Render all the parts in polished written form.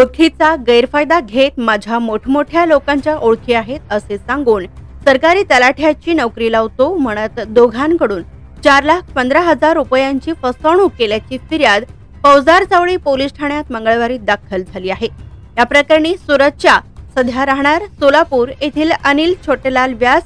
ओळखीचा गैरफायदा घेत माझ्या मोठमोठ्या लोकांच्या ओळखी आहेत असे सांगून सरकारी तलाठ्याची नोकरी लावतो म्हणत दोघांकडून 4,15,000 रुपयांची फसवणूक केल्याची फिर्याद फौजदार चौडी पोलीस ठाण्यात मंगळवारी दाखल झाली आहे। या प्रकरणी सुरतच्या सध्या राहणार सोलापूर येथील अनिल छोटेलाल व्यास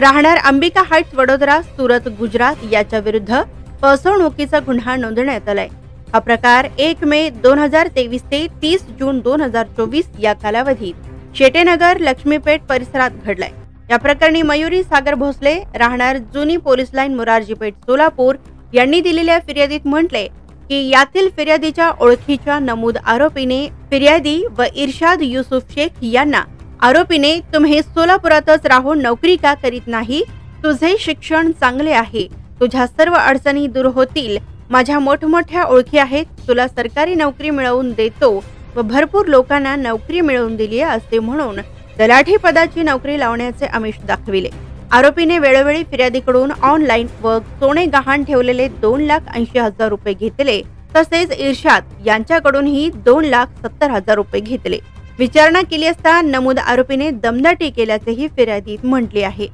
राहणार अंबिका हाइट्स वडोदरा सुरत गुजरात याच्या विरुद्ध फसवणुकीचा गुन्हा नोंदवण्यात आलाय। हा प्रकार 1 मे 2023 ते 30 जून 2024 या कालावधीत शेटेनगर लक्ष्मीपेठ परिसरात घडलाय। या प्रकरणी मयुरी सागर भोसले राहणार जुनी पोलीस लाईन मोरारजीपेठ सोलापूर यांनी दिलेल्या फिर्यादीत म्हटले की यातील फिर्यादीच्या ओळखीच्या नमूद आरोपीने फिर्यादी व इर्शाद युसुफ शेख यांना आरोपीने तुम्ही सोलापुरातच राहून नोकरी का करीत नाही, तुझे शिक्षण चांगले आहे, तुझ्या सर्व अडचणी दूर होतील, माझ्या मोठमोठ्या ओळखी आहेत, तुला सरकारी नोकरी मिळवून देतो व भरपूर लोकांना नोकरी मिळवून दिली असे म्हणून तलाठी पदाची नोकरी लावण्याचे आमिष दाखविले। आरोपीने वेळोवेळी फिर्यादीकडून ऑनलाईन व सोने गहाण ठेवलेले 2,80,000 रुपये घेतले तसेच इर्शाद यांच्याकडूनही 2,70,000 रुपये घेतले। विचारणा केली असता नमूद आरोपीने दमदाटी केल्याचेही फिर्यादीत म्हटले आहे।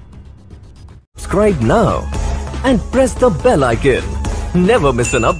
Subscribe now and press the bell icon. Never miss an update.